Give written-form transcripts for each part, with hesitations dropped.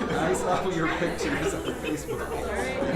I saw your pictures on Facebook. All right.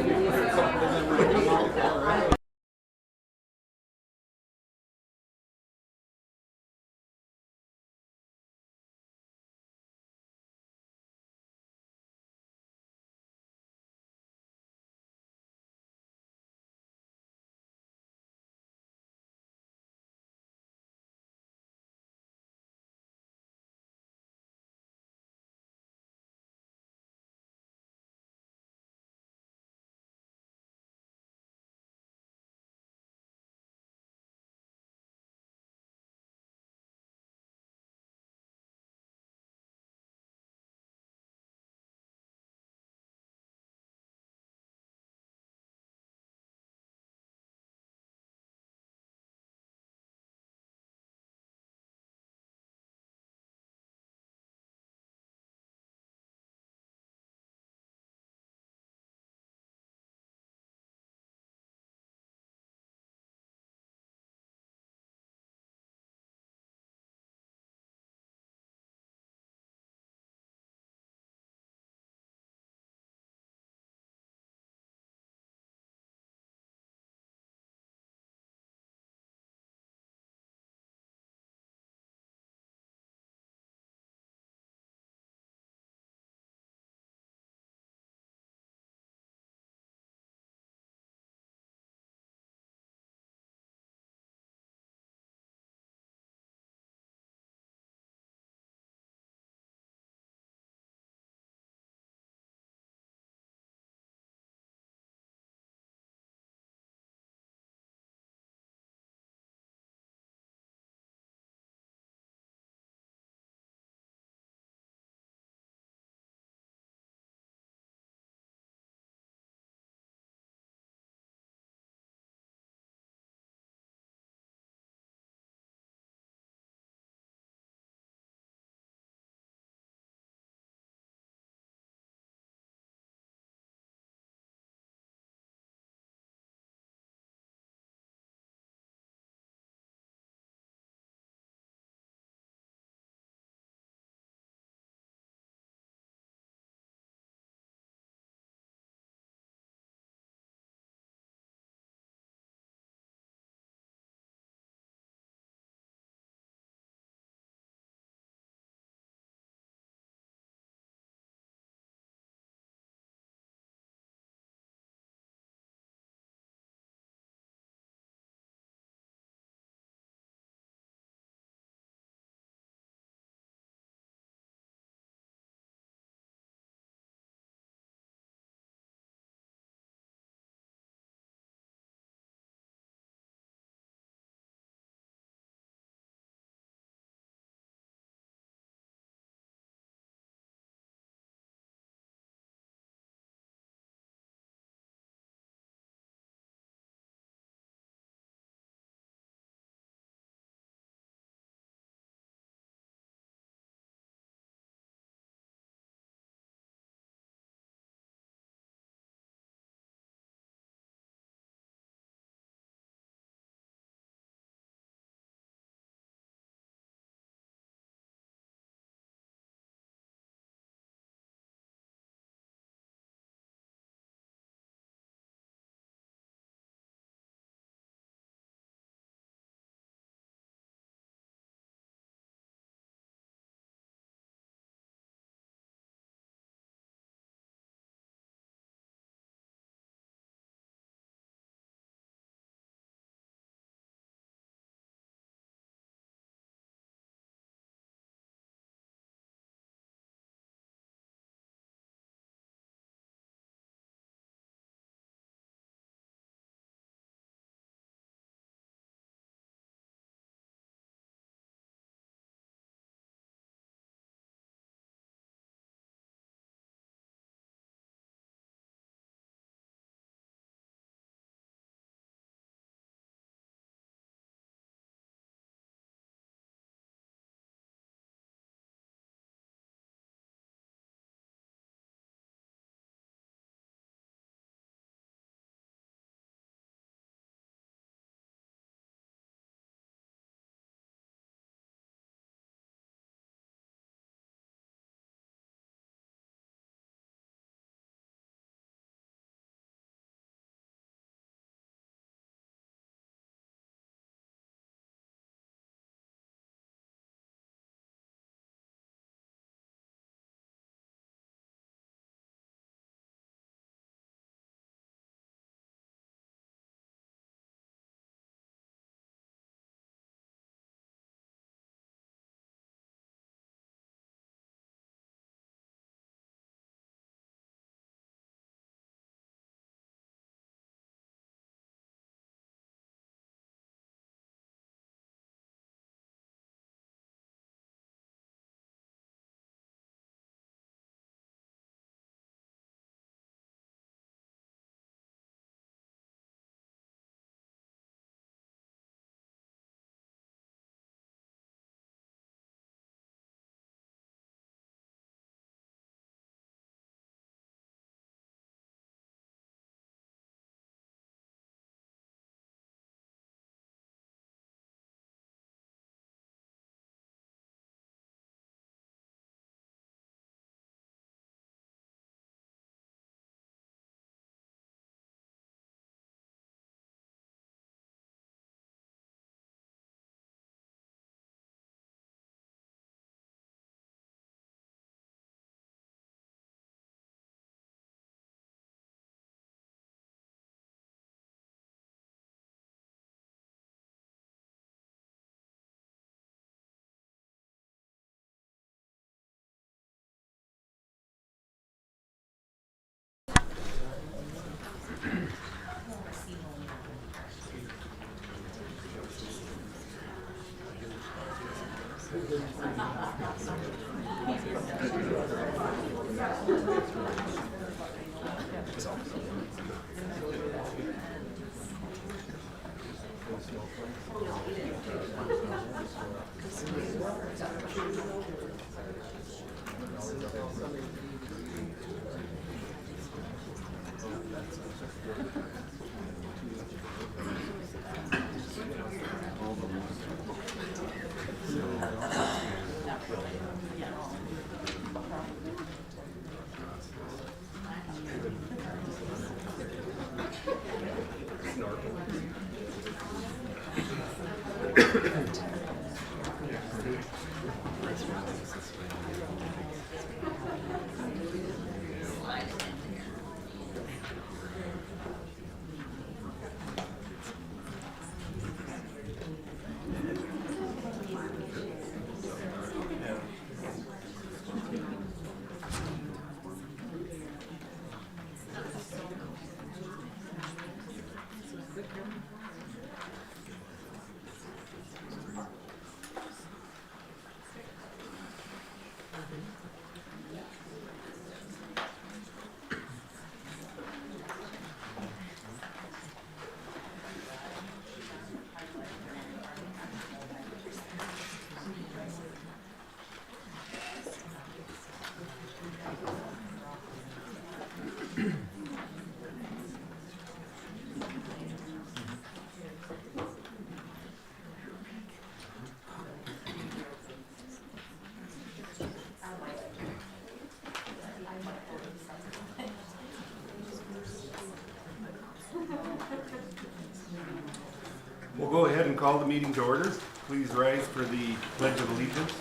We'll go ahead and call the meeting to order. Please rise for the Pledge of Allegiance.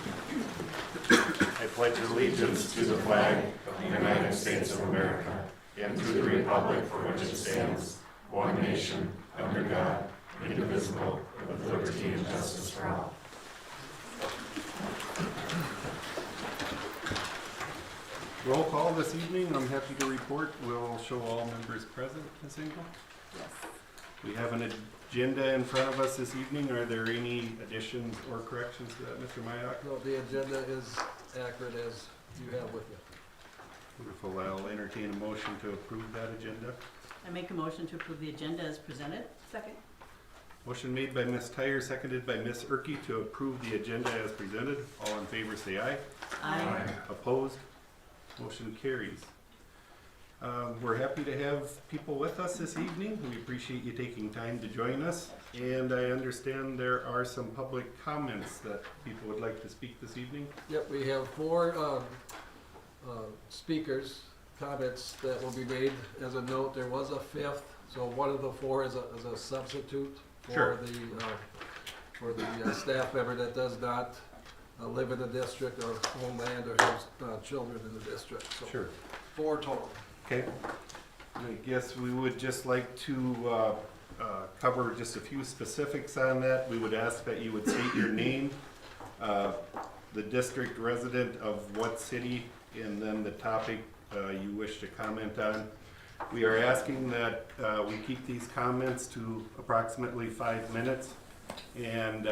I pledge allegiance to the flag of the United States of America and to the republic for which it stands, one nation, under God, indivisible, with liberty and justice for all. Roll call this evening. I'm happy to report we'll show all members present, Ms. Engel. Yes. We have an agenda in front of us this evening. Are there any additions or corrections to that, Mr. Mayock? No, the agenda is accurate as you have with you. Wonderful. I'll entertain a motion to approve that agenda. I make a motion to approve the agenda as presented. Second. Motion made by Ms. Tyre, seconded by Ms. Erke to approve the agenda as presented. All in favor say aye. Aye. Opposed? Motion carries. We're happy to have people with us this evening. We appreciate you taking time to join us. And I understand there are some public comments that people would like to speak this evening. Yep, we have four speakers, comments that will be made. As a note, there was a fifth, so one of the four is a substitute Sure. for the staff member that does not live in the district or own land or has children in the district. So Sure. 4 total. Okay. I guess we would just like to cover just a few specifics on that. We would ask that you would state your name, the district resident of what city, and then the topic you wish to comment on. We are asking that we keep these comments to approximately 5 minutes. And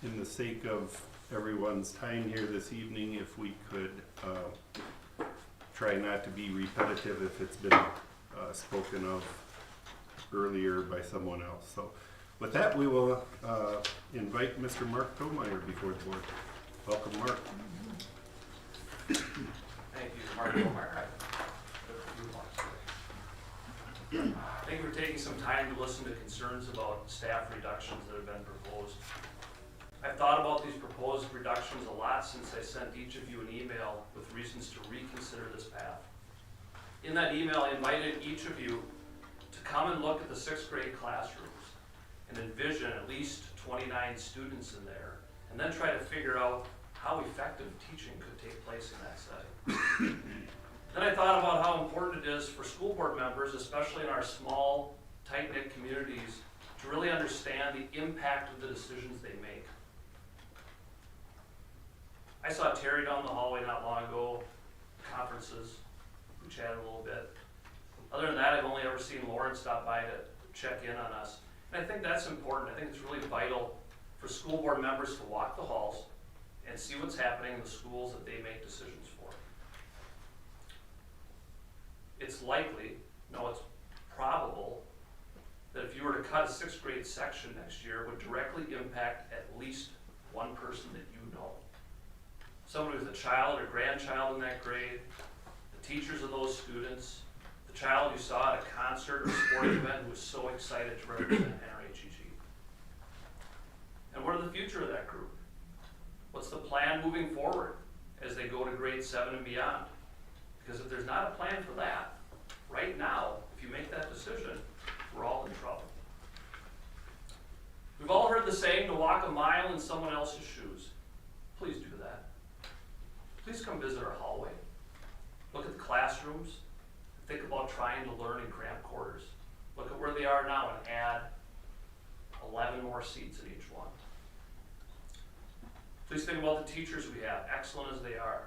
in the sake of everyone's time here this evening, if we could try not to be repetitive if it's been spoken of earlier by someone else. So with that, we will invite Mr. Mark Tomeyer before the board. Welcome, Mark. Thank you, Mark Tomeyer. Thank you for taking some time to listen to concerns about staff reductions that have been proposed. I've thought about these proposed reductions a lot since I sent each of you an email with reasons to reconsider this path. In that email, I invited each of you to come and look at the 6th grade classrooms and envision at least 29 students in there, and then try to figure out how effective teaching could take place in that setting. Then I thought about how important it is for school board members, especially in our small, tight-knit communities, to really understand the impact of the decisions they make. I saw Terry down the hallway not long ago, conferences, we chatted a little bit. Other than that, I've only ever seen Lauren stop by to check in on us. And I think that's important. I think it's really vital for school board members to walk the halls and see what's happening in the schools that they make decisions for. it's likely, no, it's probable, that if you were to cut a sixth grade section next year, it would directly impact at least one person that you know. Somebody with a child or grandchild in that grade, the teachers of those students, the child you saw at a concert or sporting event who was so excited to represent NRHEG. And what are the future of that group? What's the plan moving forward as they go to grade 7 and beyond? Because if there's not a plan for that, right now, if you make that decision, we're all in trouble. We've all heard the saying to walk a mile in someone else's shoes. Please do that. Please come visit our hallway. Look at the classrooms. Think about trying to learn in cramped quarters. Look at where they are now and add 11 more seats in each one. Please think about the teachers we have, excellent as they are,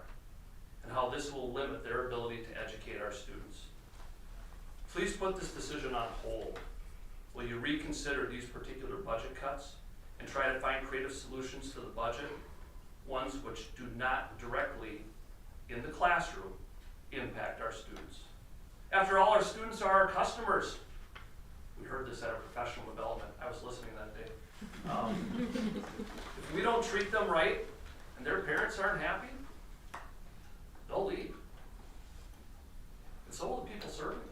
and how this will limit their ability to educate our students. Please put this decision on hold. Will you reconsider these particular budget cuts and try to find creative solutions to the budget, ones which do not directly, in the classroom, impact our students? After all, our students are our customers. We heard this at a professional development. I was listening that day. If we don't treat them right and their parents aren't happy, they'll leave. And so will the people serving them.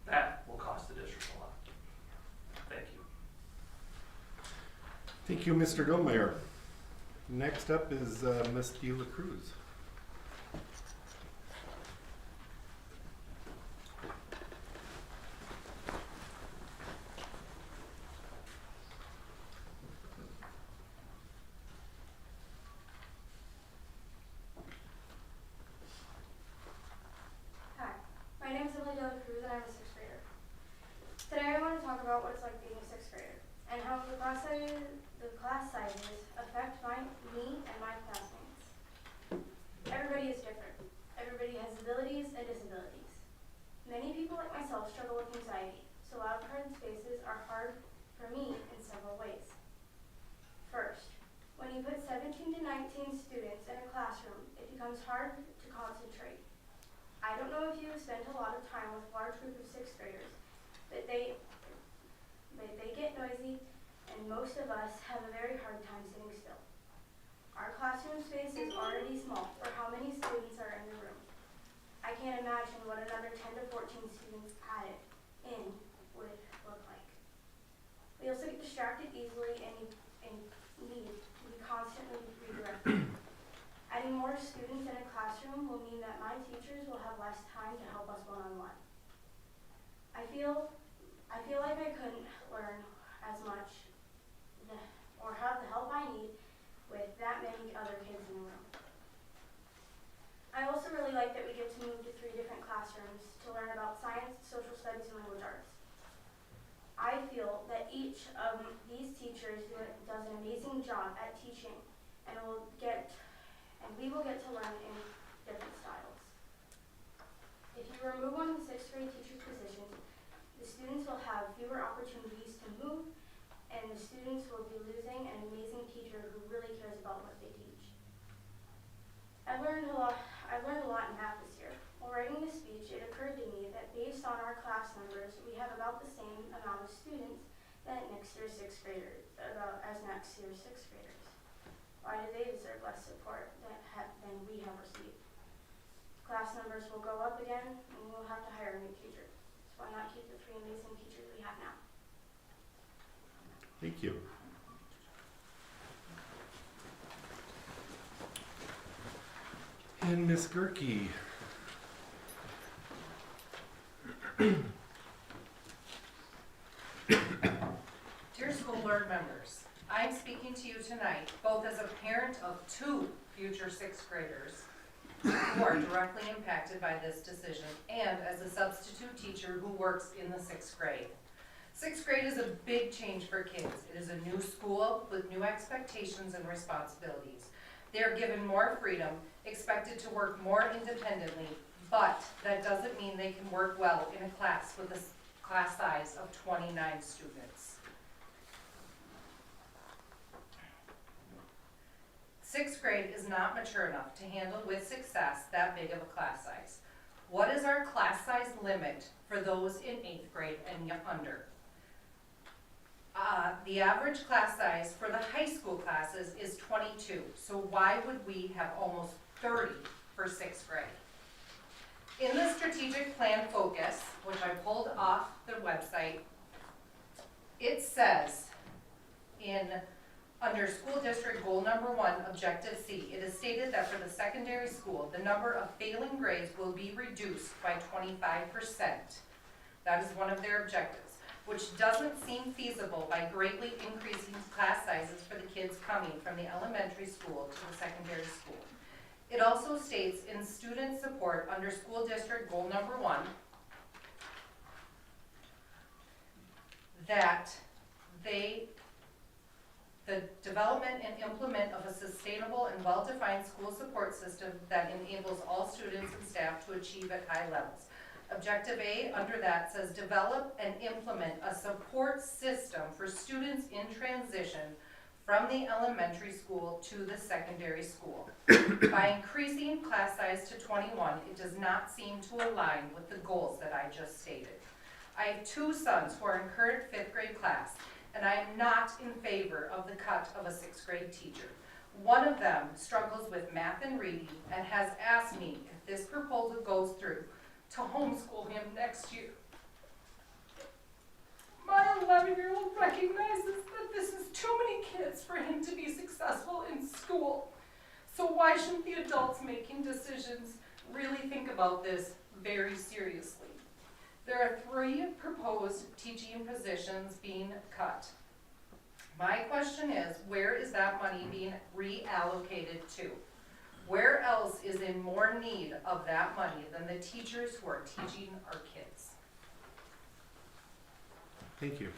That will cost the district a lot. Thank you. Thank you, Mr. Domeyer. Next up is Ms. De La Cruz. Hi, my name is Emily De La Cruz and I'm a sixth grader. Today I want to talk about what it's like being a sixth grader and how the class sizes affect me and my classmates. Everybody is different. Everybody has abilities and disabilities. Many people like myself struggle with anxiety, so loud crowded spaces are hard for me in several ways. First, when you put 17 to 19 students in a classroom, it becomes hard to concentrate. I don't know if you have spent a lot of time with a large group of sixth graders, but they get noisy, and most of us have a very hard time sitting still. Our classroom space is already small for how many students are in the room. I can't imagine what another 10 to 14 students added in would look like. We also get distracted easily and need to be constantly redirected. Adding more students in a classroom will mean that my teachers will have less time to help us one-on-one. I feel like I couldn't learn as much or have the help I need with that many other kids in the room. I also really like that we get to move to 3 different classrooms to learn about science, social studies, and language arts. I feel that each of these teachers does an amazing job at teaching, and we will get to learn in different styles. If you remove one of the 6th grade teacher positions, the students will have fewer opportunities to move, and the students will be losing an amazing teacher who really cares about what they teach. I've learned a lot in math this year. While writing this speech, it occurred to me that based on our class numbers, we have about the same amount of students as next year's sixth graders. Why do they deserve less support than we have received? Class numbers will go up again, and we will have to hire a new teacher. So why not keep the 3 amazing teachers we have now? Thank you. And Ms. Gerke. Dear school board members, I am speaking to you tonight both as a parent of 2 future 6th graders who are directly impacted by this decision and as a substitute teacher who works in the 6th grade. 6th grade is a big change for kids. It is a new school with new expectations and responsibilities. They are given more freedom, expected to work more independently, but that doesn't mean they can work well in a class with a class size of 29 students. 6th grade is not mature enough to handle with success that big of a class size. What is our class size limit for those in 8th grade and under? The average class size for the high school classes is 22, so why would we have almost 30 for 6th grade? In the strategic plan focus, which I pulled off the website, it says under school district goal number 1, objective C, it is stated that for the secondary school, the number of failing grades will be reduced by 25%. That is one of their objectives, which doesn't seem feasible by greatly increasing class sizes for the kids coming from the elementary school to the secondary school. It also states in student support under school district goal number 1 that the development and implement of a sustainable and well-defined school support system that enables all students and staff to achieve at high levels. Objective A under that says develop and implement a support system for students in transition from the elementary school to the secondary school. By increasing class size to 21, it does not seem to align with the goals that I just stated. I have 2 sons who are in current 5th grade class, and I am not in favor of the cut of a 6th grade teacher. One of them struggles with math and reading and has asked me if this proposal goes through to homeschool him next year. My 11-year-old recognizes that this is too many kids for him to be successful in school. So why shouldn't the adults making decisions really think about this very seriously? There are 3 proposed teaching positions being cut. My question is, where is that money being reallocated to? Where else is in more need of that money than the teachers who are teaching our kids? Thank you.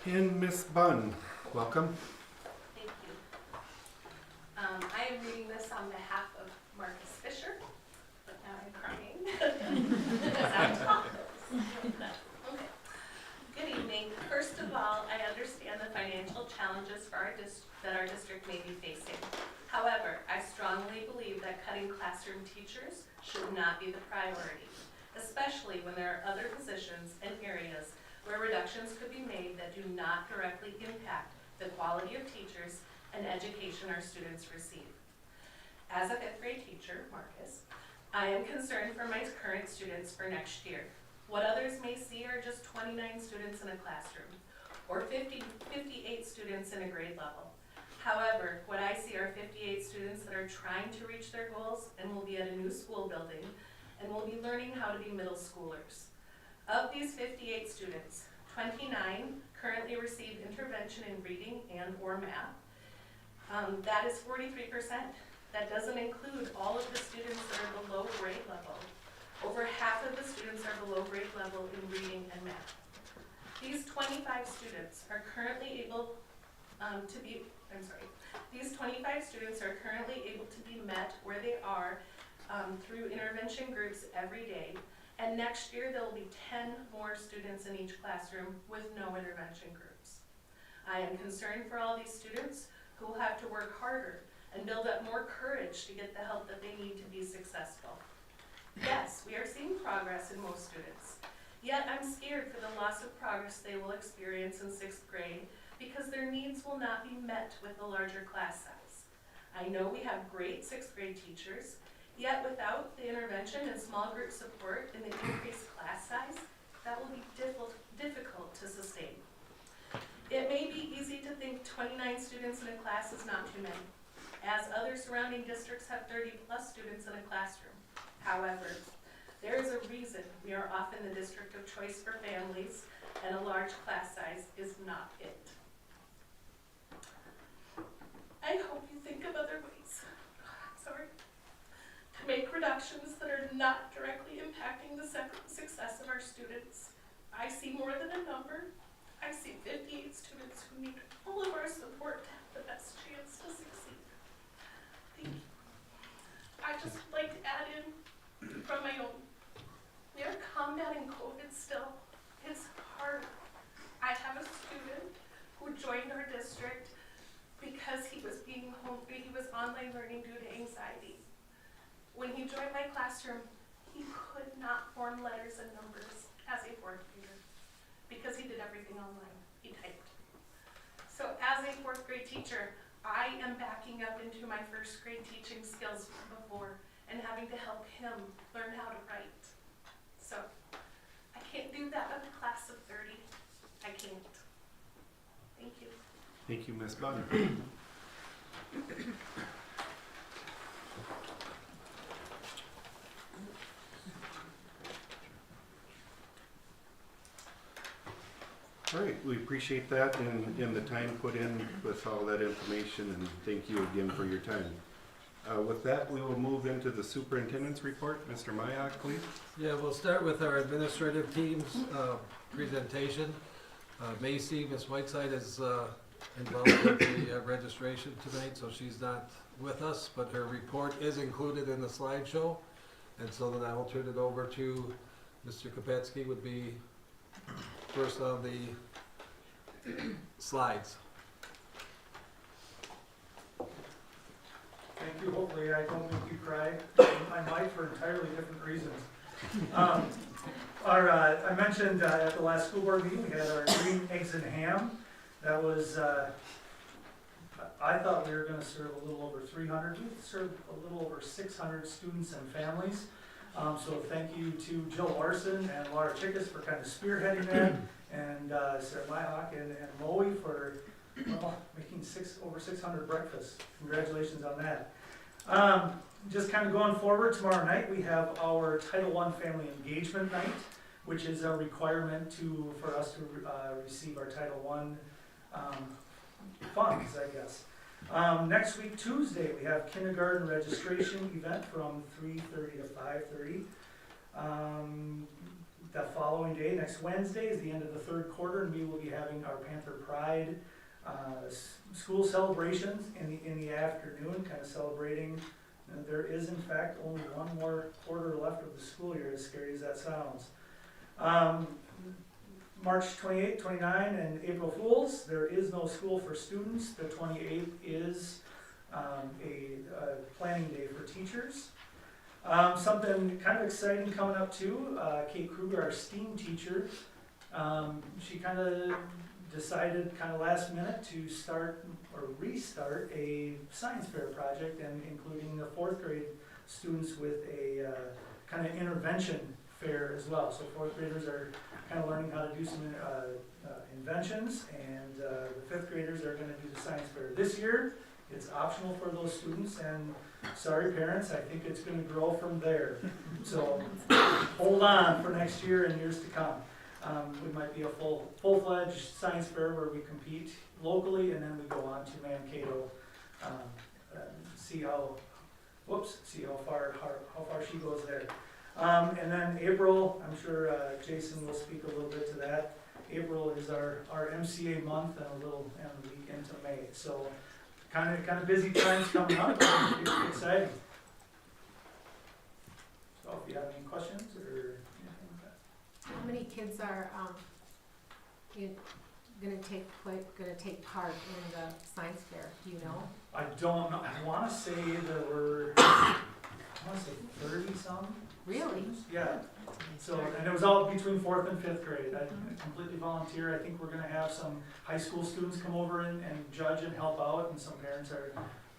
And Ms. Bunn, welcome. Thank you. I am reading this on behalf of Marcus Fisher, but now I'm crying because I'm topless. Okay. Good evening. First of all, I understand the financial challenges for that our district may be facing. However, I strongly believe that cutting classroom teachers should not be the priority, especially when there are other positions and areas where reductions could be made that do not directly impact the quality of teachers and education our students receive. As a 5th grade teacher, Marcus, I am concerned for my current students for next year. What others may see are just 29 students in a classroom, or 58 students in a grade level. However, what I see are 58 students that are trying to reach their goals and will be at a new school building and will be learning how to be middle schoolers. Of these 58 students, 29 currently receive intervention in reading and or math. That is 43%. That doesn't include all of the students that are below grade level. Over half of the students are below grade level in reading and math. These 25 students are currently able these 25 students are currently able to be met where they are through intervention groups every day, and next year there will be 10 more students in each classroom with no intervention groups. I am concerned for all these students who will have to work harder and build up more courage to get the help that they need to be successful. Yes, we are seeing progress in most students, yet I'm scared for the loss of progress they will experience in 6th grade because their needs will not be met with a larger class size. I know we have great 6th grade teachers, yet without the intervention and small group support and the increased class size, that will be difficult to sustain. It may be easy to think 29 students in a class is not too many, as other surrounding districts have 30+ students in a classroom. However, there is a reason we are often the district of choice for families, and a large class size is not it. I hope you think of other ways, to make reductions that are not directly impacting the success of our students. I see more than a number. I see 58 students who need all of our support to have the best chance to succeed. Thank you. I just would like to add in from my own. We are combating COVID still. It's hard. I have a student who joined our district because he was online learning due to anxiety. When he joined my classroom, he could not form letters and numbers as a fourth grader because he did everything online. He typed. So as a fourth grade teacher, I am backing up into my first grade teaching skills from before and having to help him learn how to write. So I can't do that with a class of 30. I can't. Thank you. Thank you, Ms. Bunn. All right, we appreciate that and the time put in with all that information, and thank you again for your time. With that, we will move into the superintendent's report. Mr. Mayak, please. Yeah, we'll start with our administrative team's presentation. Macy, Ms. Whiteside is involved with the registration tonight, so she's not with us, but her report is included in the slideshow. And so then I will turn it over to Mr. Kopetsky, would be first on the slides. Thank you. Hopefully I don't make you cry. I might for entirely different reasons. I mentioned at the last school board meeting, we had our green eggs and ham. That was, I thought we were going to serve a little over 300. We served a little over 600 students and families. So thank you to Jill Larson and Laura Chickus for kind of spearheading that, and Sarah Myhawk and Moe for making over 600 breakfasts. Congratulations on that. Just kind of going forward, tomorrow night we have our Title I Family Engagement Night, which is a requirement for us to receive our Title I funds, I guess. Next week, Tuesday, we have kindergarten registration event from 3:30 to 5:30. The following day, next Wednesday, is the end of the third quarter, and we will be having our Panther Pride school celebrations in the afternoon, kind of celebrating. There is, in fact, only one more quarter left of the school year, as scary as that sounds. March 28, 29, and April Fools, there is no school for students. The 28th is a planning day for teachers. Something kind of exciting coming up too, Kate Kruger, our STEAM teacher, she kind of decided kind of last minute to start or restart a science fair project, and including the fourth grade students with a kind of intervention fair as well. So fourth graders are kind of learning how to do some inventions, and the fifth graders are going to do the science fair. This year, it's optional for those students, and sorry parents, I think it's going to grow from there. So hold on for next year and years to come. We might be a full-fledged science fair where we compete locally, and then we go on to Mankato, see how far she goes there. And then April, I'm sure Jason will speak a little bit to that. April is our MCA month and a week into May. So kind of busy times coming up. It's exciting. So if you have any questions or anything like that. How many kids are going to take part in the science fair? Do you know? I don't know. I want to say there were 30 some. Really? Yeah. So, and it was all between fourth and fifth grade. I completely volunteer. I think we're going to have some high school students come over and judge and help out, and some parents are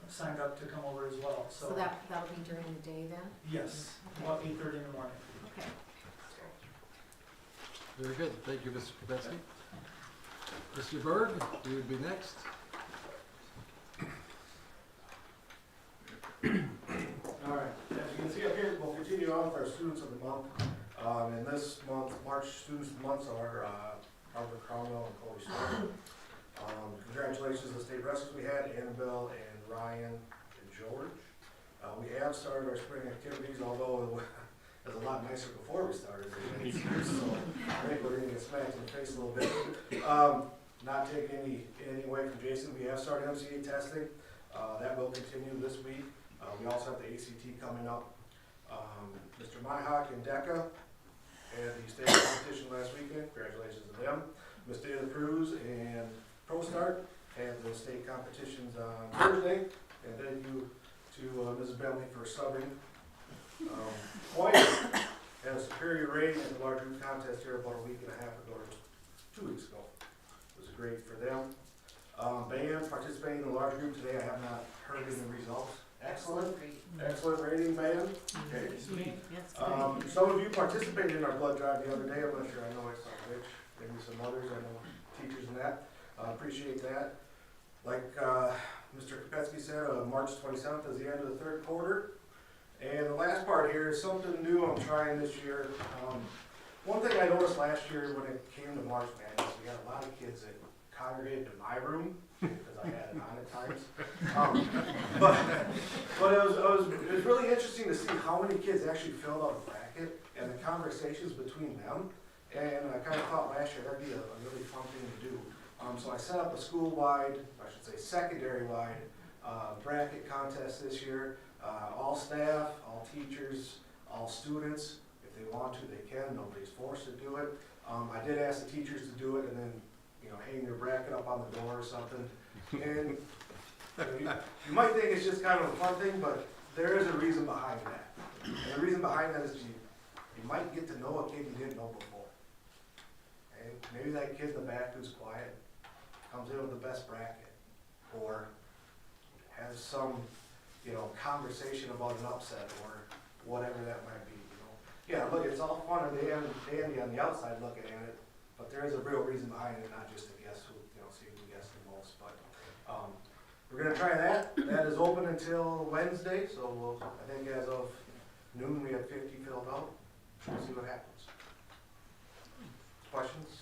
signed up to come over as well. So that'll be during the day then? Yes, Okay. about 8:30 in the morning. Okay. Very good, thank you, Mr. Kopetsky. Mr. Berg, you would be next. All right, as you can see up here, we'll continue on with our students of the month. And this month, March students of the month are Albert Cromwell and Cody Starr. Congratulations to the state wrestlers we had, Annabelle and Ryan and George. We have started our spring activities, although it was a lot nicer before we started. So I think we're gonna get smacked in the face a little bit. Not taking any away from Jason, we have started MCA testing. That will continue this week. We also have the ACT coming up. Mr. Myhawk and DECA had the state competition last weekend. Congratulations to them. Ms. Dana Cruz and ProStart had the state competitions on Thursday. And thank you to Mrs. Bentley for subbing White had a superior rating in the large group contest here about a week and a half ago, or 2 weeks ago. It was great for them. Band participating in the large group today, I have not heard any results. Excellent, excellent rating, band. Okay. Yes, Some of you participated in our blood drive the other day, I'm not sure, I know I saw Rich, maybe some others, I know teachers and that, appreciate that. Like, Mr. Kopetsky said, March 27th is the end of the third quarter. And the last part here is something new I'm trying this year. One thing I noticed last year when it came to March Madness, we had a lot of kids that congregated to my room, because I had it on at times. But it was really interesting to see how many kids actually filled out a bracket and the conversations between them. And I kind of thought last year that'd be a really fun thing to do. So I set up a school-wide, I should say secondary-wide, bracket contest this year. All staff, all teachers, all students, if they want to, they can. Nobody's forced to do it. I did ask the teachers to do it and then, hang their bracket up on the door or something. And you might think it's just kind of a fun thing, but there is a reason behind that. And the reason behind that is you might get to know a kid you didn't know before. And maybe that kid in the back who's quiet comes in with the best bracket, or has some, conversation about an upset or whatever that might be. Yeah, look, it's all fun and dandy on the outside looking at it, but there is a real reason behind it, not just to guess who, see who guessed the most. But we're gonna try that. That is open until Wednesday, so I think as of noon we have 50 filled out. We'll see what happens. Questions?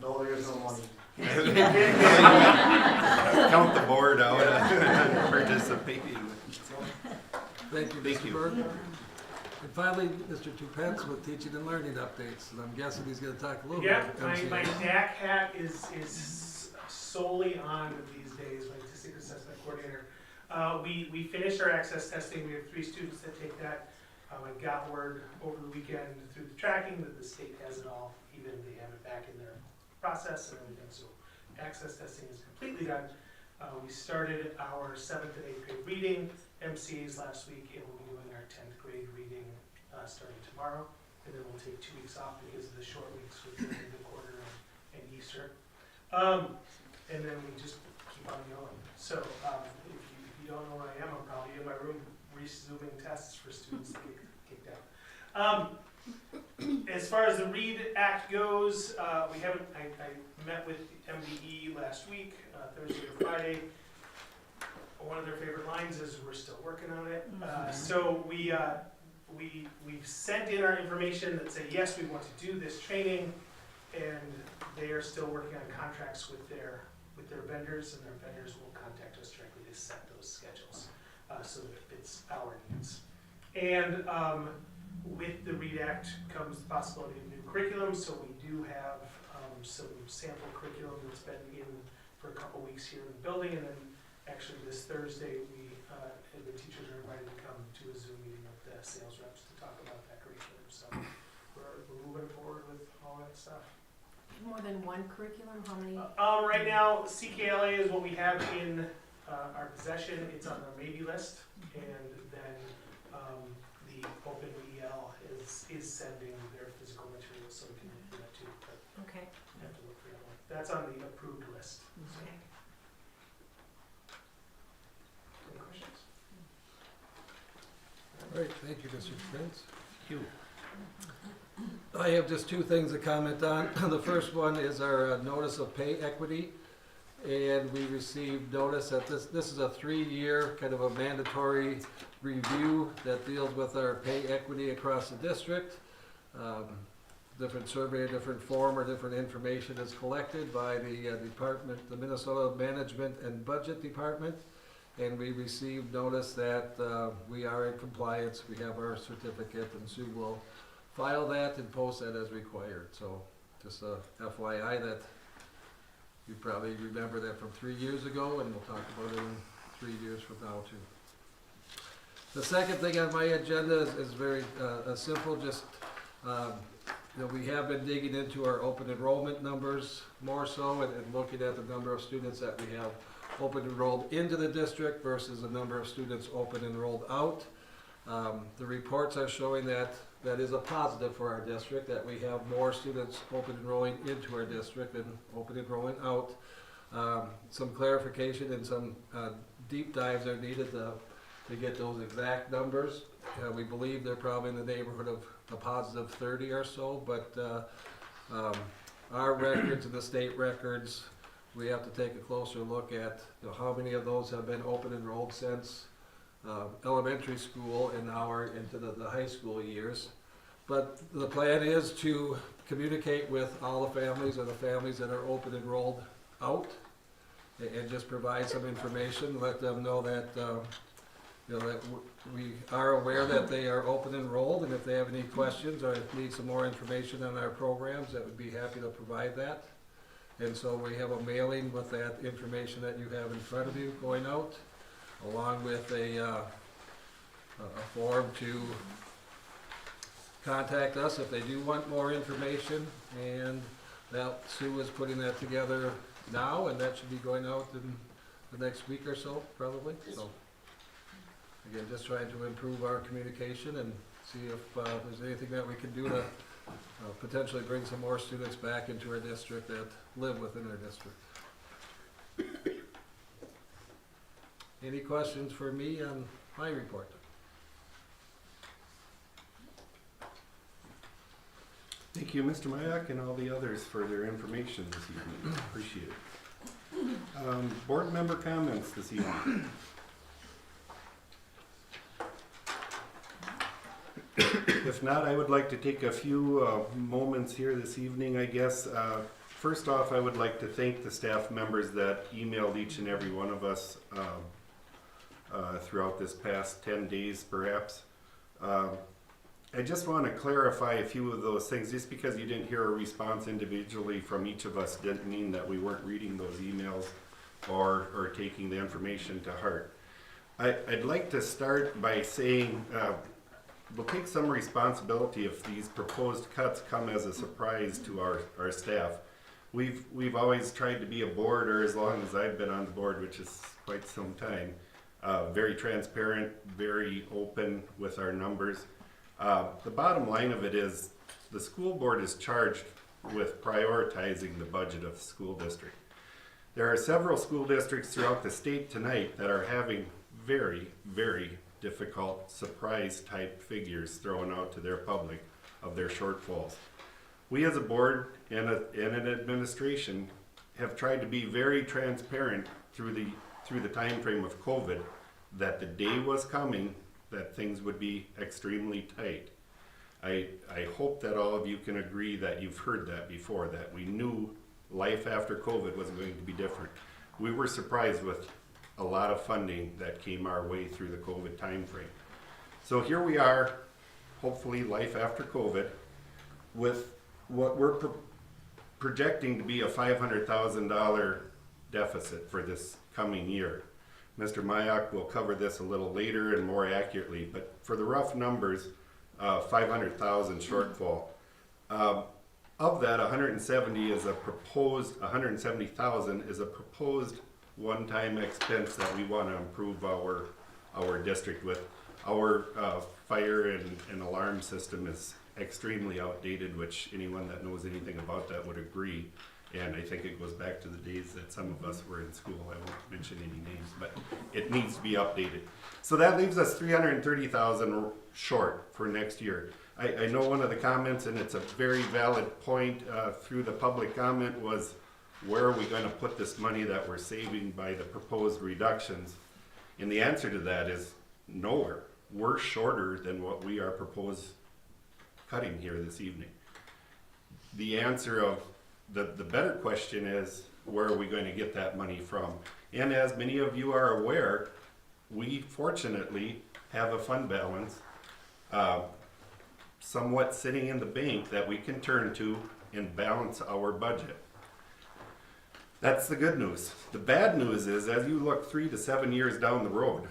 No, there is no money. Count the board out and participating. Thank you, Mr. Berg. And finally, Mr. Tupence with teaching and learning updates, and I'm guessing he's gonna talk a little bit. Yeah, about my MCA. DAC hat is solely on these days, my Artistic Assessment Coordinator. We finished our access testing. We have 3 students that take that. I got word over the weekend through the tracking that the state has it all, even they have it back in their process and everything. So access testing is completely done. We started our 7th and 8th grade reading MCAs last week, and we'll be doing our 10th grade reading starting tomorrow. And then we'll take 2 weeks off because of the short weeks with the end of the quarter and Easter. And then we just keep on going. So if you don't know where I am, I'm probably in my room resuming tests for students that get kicked out. As far as the READ Act goes, I met with MDE last week, Thursday or Friday. One of their favorite lines is, "We're still working on it." So we've sent in our information that say, yes, we want to do this training, and they are still working on contracts with their vendors, and their vendors will contact us directly to set those schedules so that it fits our needs. And with the READ Act comes the possibility of new curriculum, so we do have some sample curriculum that's been in for a couple weeks here in the building, and then actually this Thursday the teachers are invited to come to a Zoom meeting with the sales reps to talk about that curriculum. So we're moving forward with all that stuff. More than one curriculum, how many? Right now, CKLA is what we have in our possession. It's on the maybe list, and then the Open EL is sending their physical materials, so we can look for that too. But Okay. we have to look for that one. That's on the approved list. So. Okay. Any questions? All right, thank you, Mr. Tupence. I have just 2 things to comment on. The first one is our notice of pay equity. And we received notice that this is a 3-year kind of a mandatory review that deals with our pay equity across the district. Different survey, different form, or different information is collected by the department, the Minnesota Management and Budget Department. And we received notice that we are in compliance. We have our certificate, and Sue will file that and post that as required. So just a FYI that you probably remember that from 3 years ago, and we'll talk about it in 3 years from now too. The second thing on my agenda is very simple. Just we have been digging into our open enrollment numbers more so, and looking at the number of students that we have open enrolled into the district versus the number of students open enrolled out. The reports are showing that that is a positive for our district, that we have more students open enrolling into our district than open enrolling out. Some clarification and some deep dives are needed to get those exact numbers. We believe they're probably in the neighborhood of a positive 30 or so, but our records and the state records, we have to take a closer look at how many of those have been open enrolled since elementary school and now are into the high school years. But the plan is to communicate with all the families or the families that are open enrolled out and just provide some information, let them know that that we are aware that they are open enrolled, and if they have any questions or need some more information on our programs, that would be happy to provide that. And so we have a mailing with that information that you have in front of you going out, along with a form to contact us if they do want more information. And that Sue is putting that together now, and that should be going out in the next week or so, probably. So again, just trying to improve our communication and see if there's anything that we can do to potentially bring some more students back into our district that live within our district. Any questions for me on my report? Thank you, Mr. Mayak, and all the others for their information this evening. Appreciate it. Board member comments this evening. If not, I would like to take a few moments here this evening, I guess. First off, I would like to thank the staff members that emailed each and every one of us throughout this past 10 days, perhaps. I just want to clarify a few of those things. Just because you didn't hear a response individually from each of us didn't mean that we weren't reading those emails or taking the information to heart. I'd like to start by saying we'll take some responsibility if these proposed cuts come as a surprise to our staff. We've always tried to be a board, or as long as I've been on the board, which is quite some time, very transparent, very open with our numbers. The bottom line of it is the school board is charged with prioritizing the budget of the school district. There are several school districts throughout the state tonight that are having very, very difficult surprise type figures thrown out to their public of their shortfalls. We as a board and an administration have tried to be very transparent through the time frame of COVID that the day was coming that things would be extremely tight. I hope that all of you can agree that you've heard that before, that we knew life after COVID was going to be different. We were surprised with a lot of funding that came our way through the COVID time frame. So here we are, hopefully life after COVID, with what we're projecting to be a $500,000 deficit for this coming year. Mr. Mayak will cover this a little later and more accurately, but for the rough numbers, 500,000 shortfall. Of that, 170,000 is a proposed one-time expense that we want to improve our district with. Our fire and alarm system is extremely outdated, which anyone that knows anything about that would agree. And I think it goes back to the days that some of us were in school. I won't mention any names, but it needs to be updated. So that leaves us 330,000 short for next year. I know one of the comments, and it's a very valid point through the public comment, was where are we going to put this money that we're saving by the proposed reductions? And the answer to that is nowhere. We're shorter than what we are proposed cutting here this evening. The answer of the better question is, where are we going to get that money from? And as many of you are aware, we fortunately have a fund balance somewhat sitting in the bank that we can turn to and balance our budget. That's the good news. The bad news is, as you look 3 to 7 years down the road,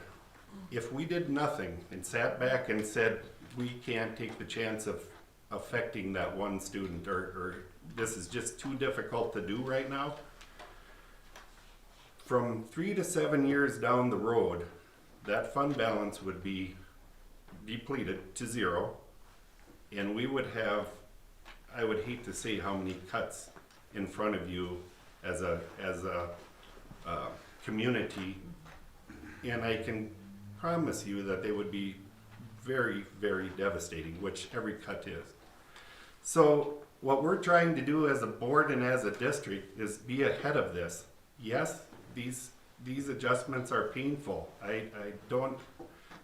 if we did nothing and sat back and said, we can't take the chance of affecting that one student, or this is just too difficult to do right now, from 3 to 7 years down the road, that fund balance would be depleted to zero, and we would have, I would hate to say how many cuts in front of you as a community, and I can promise you that they would be very, very devastating, which every cut is. So what we're trying to do as a board and as a district is be ahead of this. Yes, these adjustments are painful. I don't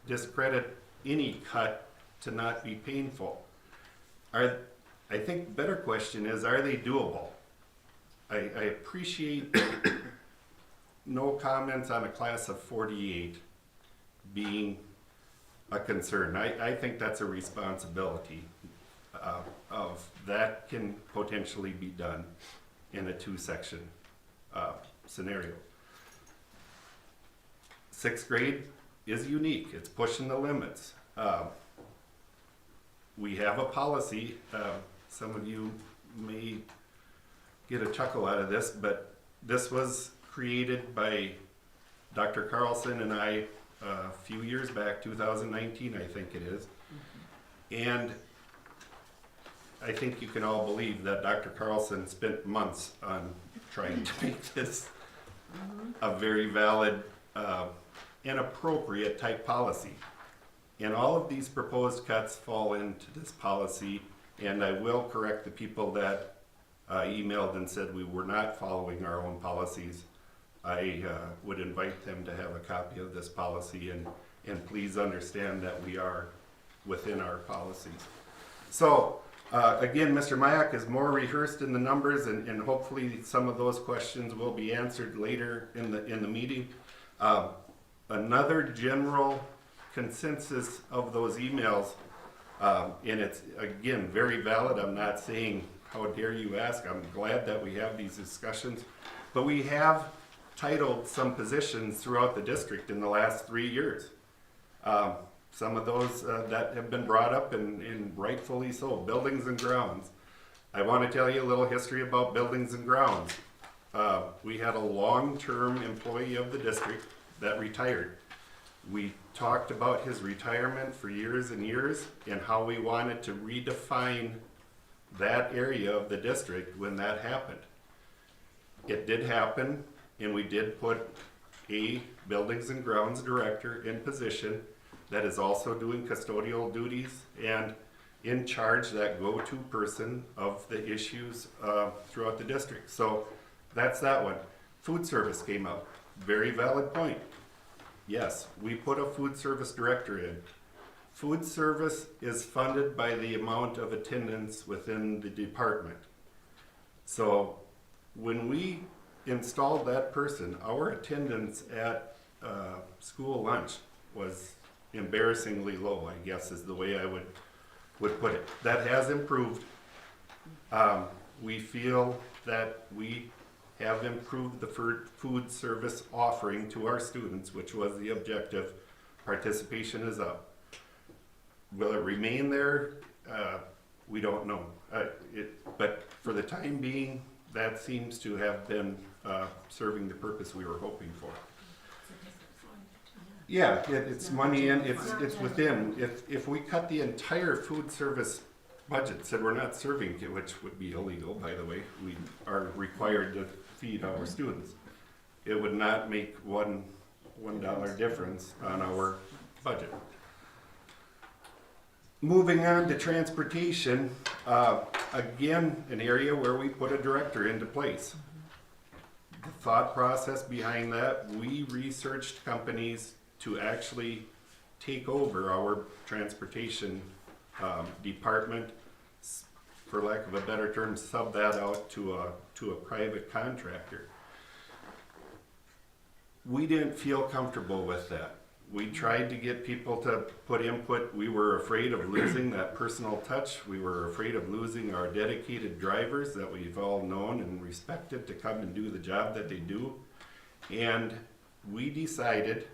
discredit any cut to not be painful. I think the better question is, are they doable? I appreciate no comments on a class of 48 being a concern. I think that's a responsibility of that can potentially be done in a 2-section scenario. 6th grade is unique. It's pushing the limits. We have a policy. Some of you may get a chuckle out of this, but this was created by Dr. Carlson and I a few years back, 2019 I think it is. And I think you can all believe that Dr. Carlson spent months on trying to make this a very valid and appropriate type policy. And all of these proposed cuts fall into this policy, and I will correct the people that emailed and said we were not following our own policies. I would invite them to have a copy of this policy, and please understand that we are within our policies. So again, Mr. Mayak is more rehearsed in the numbers, and hopefully some of those questions will be answered later in the meeting. Another general consensus of those emails, and it's again very valid. I'm not saying how dare you ask. I'm glad that we have these discussions, but we have titled some positions throughout the district in the last 3 years. Some of those that have been brought up, and rightfully so, buildings and grounds. I want to tell you a little history about buildings and grounds. We had a long-term employee of the district that retired. We talked about his retirement for years and years, and how we wanted to redefine that area of the district when that happened. It did happen, and we did put a buildings and grounds director in position that is also doing custodial duties and in charge, that go-to person of the issues throughout the district. So that's that one. Food service came up. Very valid point. Yes, we put a food service director in. Food service is funded by the amount of attendance within the department. So when we installed that person, our attendance at school lunch was embarrassingly low, I guess is the way I would put it. That has improved. We feel that we have improved the food service offering to our students, which was the objective. Participation is up. Will it remain there? We don't know. But for the time being, that seems to have been serving the purpose we were hoping for. Yeah, it's money in, it's within. If we cut the entire food service budget, said we're not serving it, which would be illegal, by the way, we are required to feed our students. It would not make $1 difference on our budget. Moving on to transportation, again, an area where we put a director into place. The thought process behind that, we researched companies to actually take over our transportation department, for lack of a better term, sub that out to a private contractor. We didn't feel comfortable with that. We tried to get people to put input. We were afraid of losing that personal touch. We were afraid of losing our dedicated drivers that we've all known and respected to come and do the job that they do. And we decided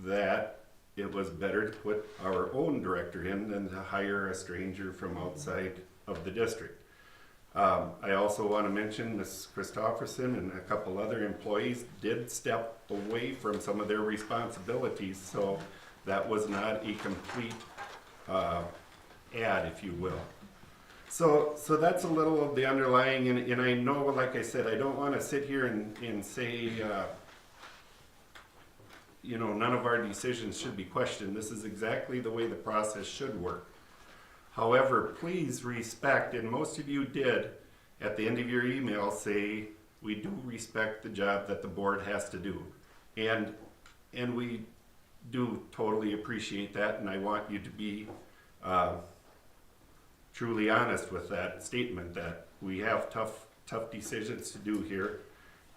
that it was better to put our own director in than to hire a stranger from outside of the district. I also want to mention Ms. Christopherson and a couple other employees did step away from some of their responsibilities, so that was not a complete ad, if you will. So that's a little of the underlying, and I know, like I said, I don't want to sit here and say, you know, none of our decisions should be questioned. This is exactly the way the process should work. However, please respect, and most of you did at the end of your email say, we do respect the job that the board has to do. And we do totally appreciate that, and I want you to be truly honest with that statement, that we have tough decisions to do here.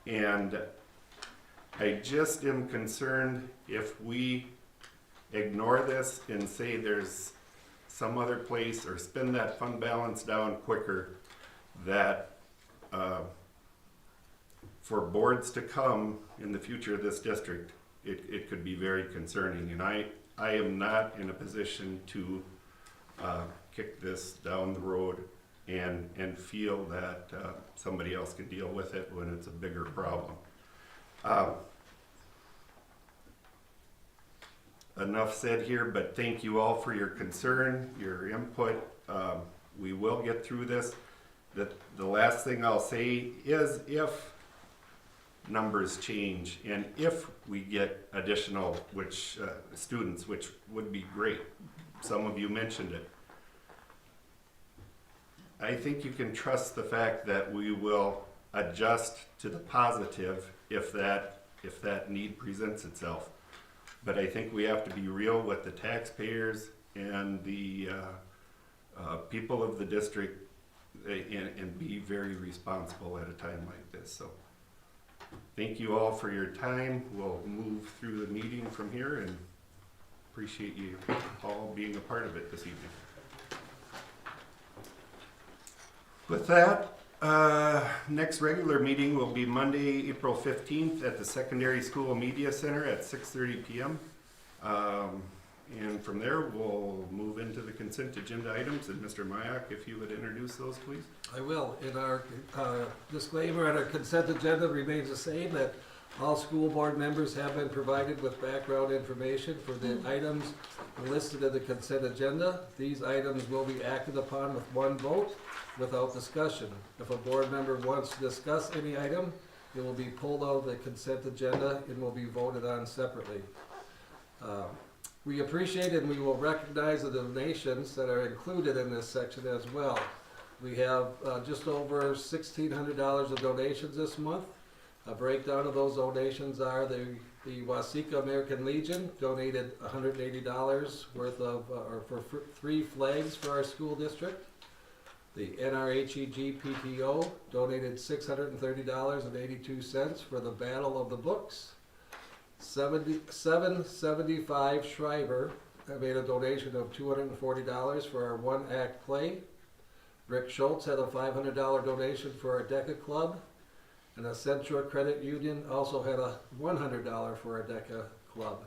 And I just am concerned if we ignore this and say there's some other place or spin that fund balance down quicker, that for boards to come in the future of this district, it could be very concerning. And I am not in a position to kick this down the road and feel that somebody else can deal with it when it's a bigger problem. Enough said here, but thank you all for your concern, your input. We will get through this. The last thing I'll say is, if numbers change and if we get additional students, which would be great, some of you mentioned it, I think you can trust the fact that we will adjust to the positive if that need presents itself. But I think we have to be real with the taxpayers and the people of the district and be very responsible at a time like this. So thank you all for your time. We'll move through the meeting from here, and appreciate you all being a part of it this evening. With that, next regular meeting will be Monday, April 15th at the Secondary School Media Center at 6:30 p.m. And from there, we'll move into the consent agenda items. And Mr. Mayak, if you would introduce those, please. I will. In our disclaimer on our consent agenda remains the same, that all school board members have been provided with background information for the items listed in the consent agenda. These items will be acted upon with one vote without discussion. If a board member wants to discuss any item, it will be pulled out of the consent agenda and will be voted on separately. We appreciate and we will recognize the donations that are included in this section as well. We have just over $1,600 of donations this month. A breakdown of those donations are the Waseca American Legion donated $180 worth of, for 3 flags for our school district. The NRHEG PTO donated $630.82 for the Battle of the Books. 775 Schreiber made a donation of $240 for our one-act play. Rick Schultz had a $500 donation for our DECA Club. And a Central Credit Union also had a $100 for our DECA Club.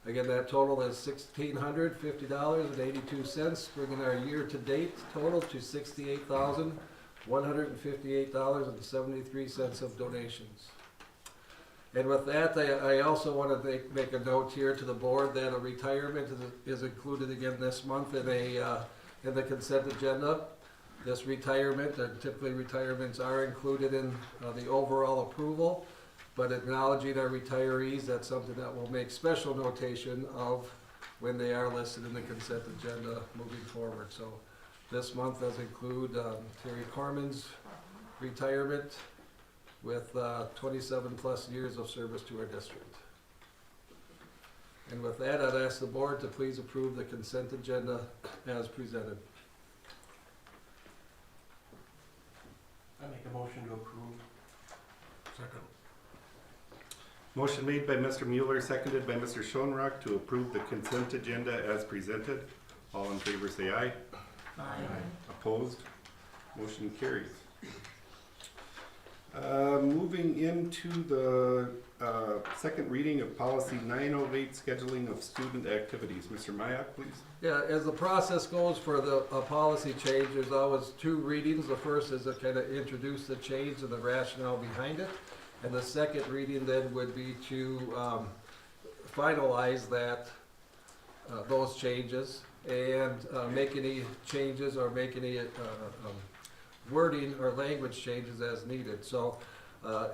Again, that total is $1,650.82, bringing our year-to-date total to $68,158.73 of donations. And with that, I also want to make a note here to the board that a retirement is included again this month in the consent agenda. This retirement, and typically retirements are included in the overall approval, but acknowledging our retirees, that's something that we'll make special notation of when they are listed in the consent agenda moving forward. So this month does include Terry Corman's retirement with 27 plus years of service to our district. And with that, I'd ask the board to please approve the consent agenda as presented. I make a motion to approve. Second. Motion made by Mr. Mueller, seconded by Mr. Schoenrock to approve the consent agenda as presented. All in favor say aye. Aye. Opposed? Motion carries. Moving into the second reading of policy 908, scheduling of student activities. Mr. Mayak, please. Yeah, as the process goes for the policy change, there's always two readings. The first is to kind of introduce the change and the rationale behind it. And the second reading then would be to finalize that, those changes and make any changes or make any wording or language changes as needed. So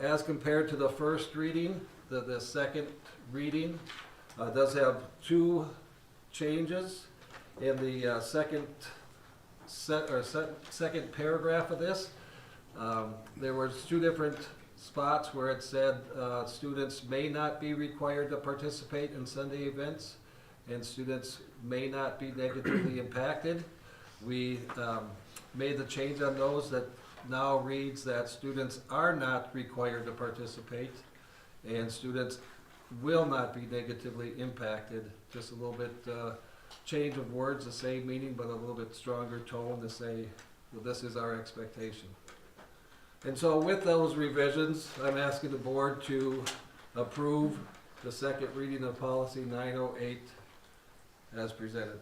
as compared to the first reading, the second reading does have two changes. In the second paragraph of this, there was two different spots where it said students may not be required to participate in Sunday events and students may not be negatively impacted. We made the change on those that now reads that students are not required to participate and students will not be negatively impacted. Just a little bit change of words, the same meaning, but a little bit stronger tone to say, well, this is our expectation. And so with those revisions, I'm asking the board to approve the second reading of policy 908 as presented.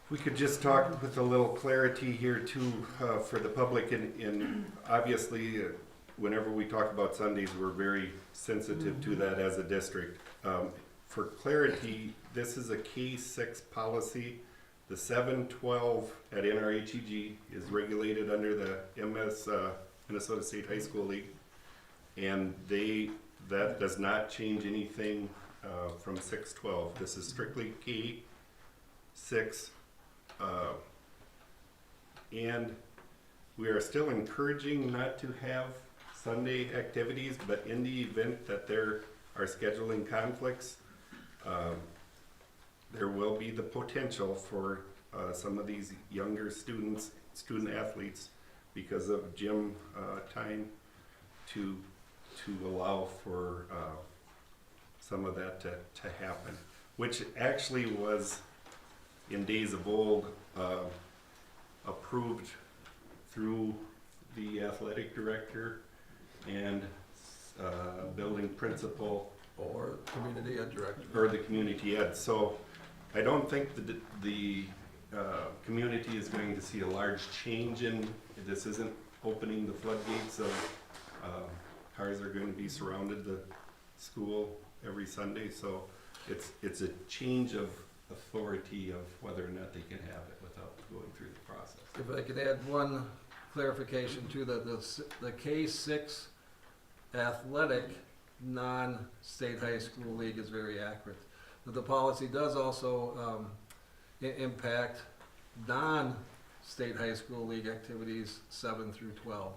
We could just talk with a little clarity here too for the public, and obviously whenever we talk about Sundays, we're very sensitive to that as a district. For clarity, this is a K-6 policy. The 712 at NRHEG is regulated under the Minnesota State High School League, and that does not change anything from 612. This is strictly K-6. And we are still encouraging not to have Sunday activities, but in the event that there are scheduling conflicts, there will be the potential for some of these younger student athletes, because of gym time, to allow for some of that to happen, which actually was in days of old approved through the athletic director and building principal Or community ed director. or the community ed. So I don't think the community is going to see a large change in, this isn't opening the floodgates of cars are going to be surrounded the school every Sunday. So it's a change of authority of whether or not they can have it without going through the process. If I could add one clarification to the K-6 athletic non-state high school league is very accurate. But the policy does also impact non-state high school league activities 7 through 12.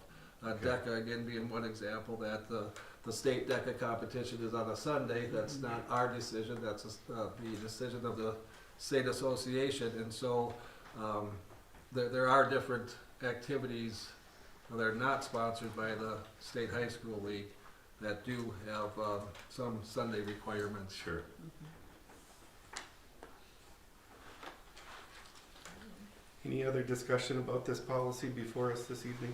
Okay. DECA again being one example, that the state DECA competition is on a Sunday. That's not our decision, that's the decision of the state association. And so there are different activities that are not sponsored by the state high school league that do have some Sunday requirements. Sure. Any other discussion about this policy before us this evening?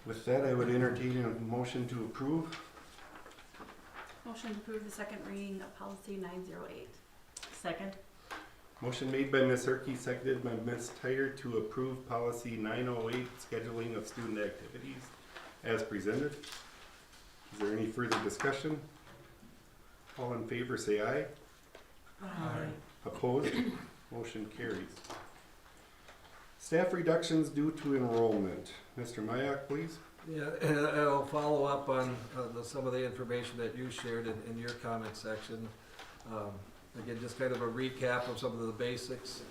With that, I would entertain a motion to approve. Motion to approve the second reading of policy 908. Second. Motion made by Ms. Herkey, seconded by Ms. Tyre to approve policy 908, scheduling of student activities as presented. Is there any further discussion? All in favor say aye. Aye. Opposed? Motion carries. Staff reductions due to enrollment. Mr. Mayak, please. Yeah, and I'll follow up on some of the information that you shared in your comment section. Again, just kind of a recap of some of the basics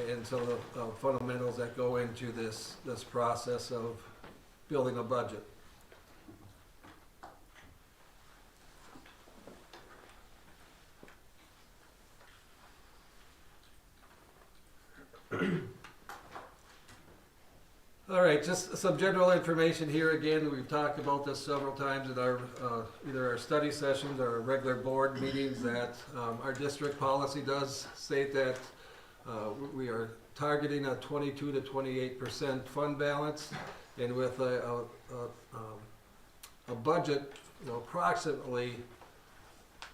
and some of the fundamentals that go into this process of building a budget. All right, just some general information here again. We've talked about this several times in our, either our study sessions or our regular board meetings, that our district policy does state that we are targeting a 22 to 28% fund balance, and with a budget, approximately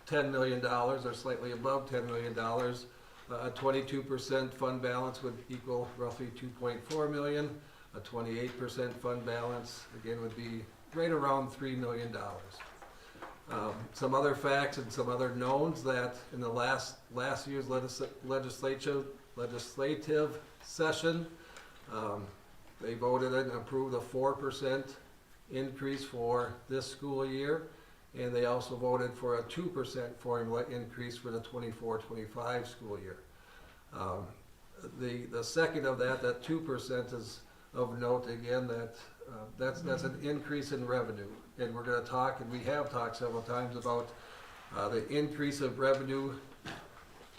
$10 million or slightly above $10 million, a 22% fund balance would equal roughly $2.4 million. A 28% fund balance, again, would be right around $3 million. Some other facts and some other knowns that in the last year's legislative session, they voted and approved a 4% increase for this school year, and they also voted for a 2% formula increase for the 24-25 school year. The second of that 2% is of note again, that that's an increase in revenue, and we're going to talk, and we have talked several times about the increase of revenue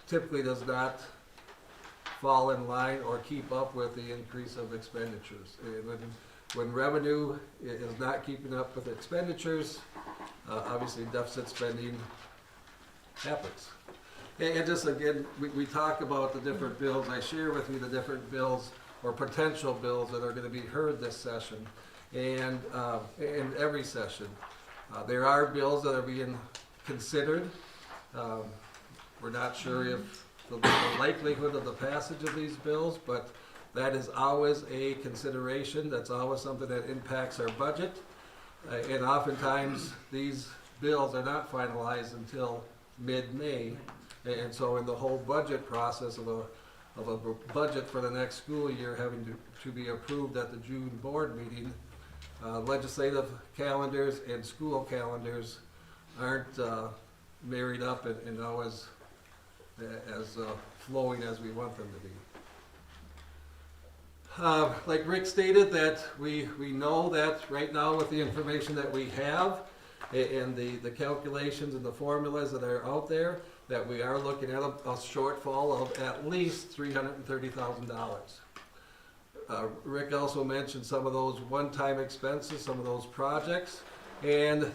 typically does not fall in line or keep up with the increase of expenditures. And when revenue is not keeping up with expenditures, obviously deficit spending happens. And just again, we talk about the different bills. I share with you the different bills or potential bills that are going to be heard this session, and in every session. There are bills that are being considered. We're not sure if the likelihood of the passage of these bills, but that is always a consideration. That's always something that impacts our budget. And oftentimes, these bills are not finalized until mid-May. And so in the whole budget process of a budget for the next school year having to be approved at the June board meeting, legislative calendars and school calendars aren't married up and always as flowing as we want them to be. Like Rick stated, that we know that right now with the information that we have and the calculations and the formulas that are out there, that we are looking at a shortfall of at least $330,000. Rick also mentioned some of those one-time expenses, some of those projects, and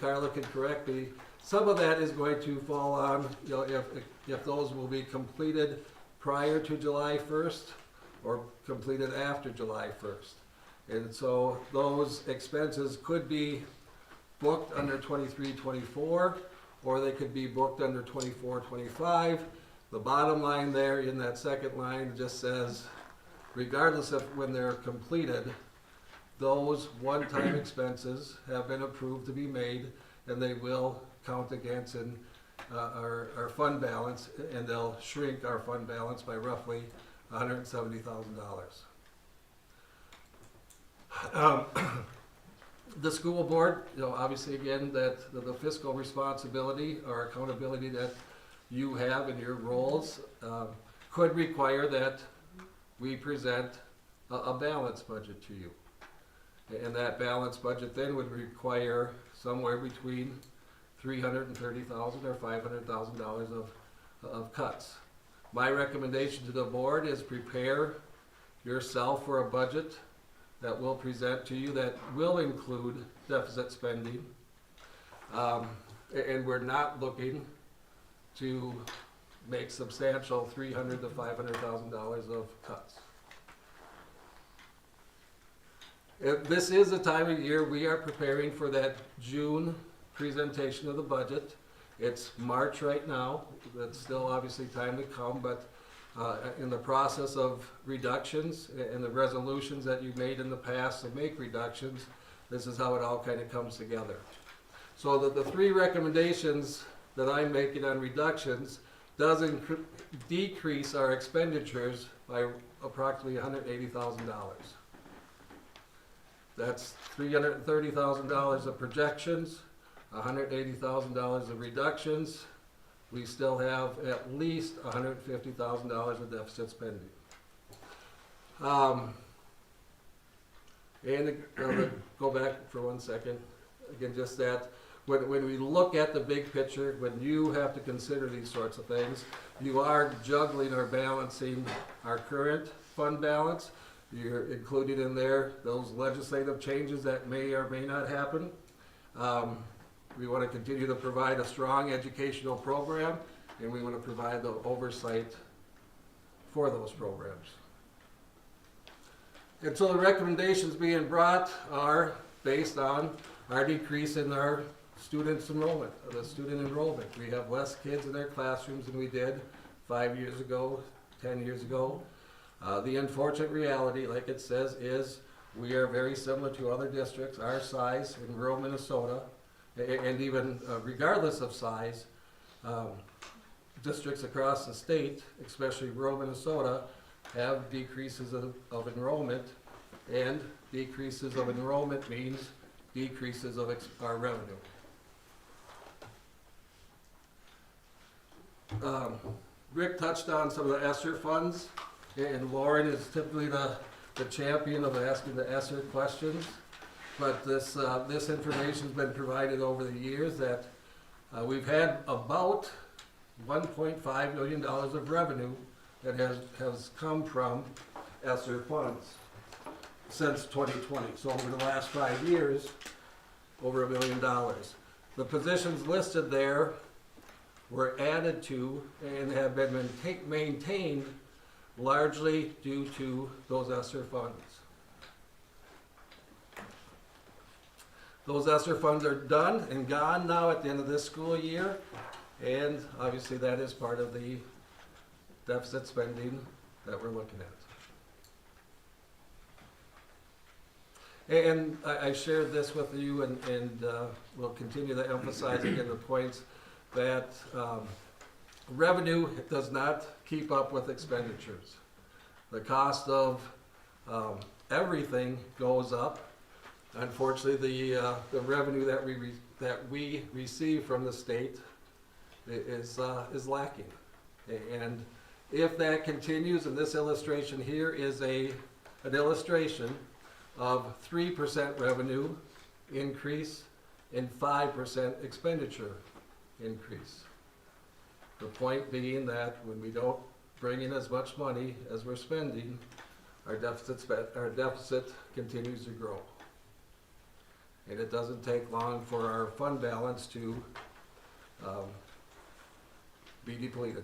Carla can correct me, some of that is going to fall on, if those will be completed prior to July 1st or completed after July 1st. And so those expenses could be booked under 23-24, or they could be booked under 24-25. The bottom line there in that second line just says, regardless of when they're completed, those one-time expenses have been approved to be made, and they will count against our fund balance, and they'll shrink our fund balance by roughly $170,000. The school board, obviously again, that the fiscal responsibility or accountability that you have in your roles could require that we present a balanced budget to you. And that balanced budget then would require somewhere between $330,000 or $500,000 of cuts. My recommendation to the board is prepare yourself for a budget that we'll present to you that will include deficit spending. And we're not looking to make substantial $300,000 to $500,000 of cuts. This is a time of year we are preparing for that June presentation of the budget. It's March right now. That's still obviously time to come, but in the process of reductions and the resolutions that you made in the past to make reductions, this is how it all kind of comes together. So the three recommendations that I'm making on reductions does decrease our expenditures by approximately $180,000. That's $330,000 of projections, $180,000 of reductions. We still have at least $150,000 of deficit spending. And go back for 1 second. Again, just that when we look at the big picture, when you have to consider these sorts of things, you are juggling or balancing our current fund balance. You're including in there those legislative changes that may or may not happen. We want to continue to provide a strong educational program, and we want to provide the oversight for those programs. And so the recommendations being brought are based on our decrease in our student enrollment. We have less kids in our classrooms than we did 5 years ago, 10 years ago. The unfortunate reality, like it says, is we are very similar to other districts our size in rural Minnesota, and even regardless of size, districts across the state, especially rural Minnesota, have decreases of enrollment, and decreases of enrollment means decreases of our revenue. Rick touched on some of the ESSER funds, and Lauren is typically the champion of asking the ESSER questions. But this information's been provided over the years that we've had about $1.5 million of revenue that has come from ESSER funds since 2020. So over the last 5 years, over $1 million. The positions listed there were added to and have been maintained largely due to those ESSER funds. Those ESSER funds are done and gone now at the end of this school year, and obviously that is part of the deficit spending that we're looking at. And I shared this with you, and we'll continue to emphasize again the points that revenue does not keep up with expenditures. The cost of everything goes up. Unfortunately, the revenue that we receive from the state is lacking. And if that continues, and this illustration here is an illustration of 3% revenue increase and 5% expenditure increase. The point being that when we don't bring in as much money as we're spending, our deficit continues to grow. And it doesn't take long for our fund balance to be depleted.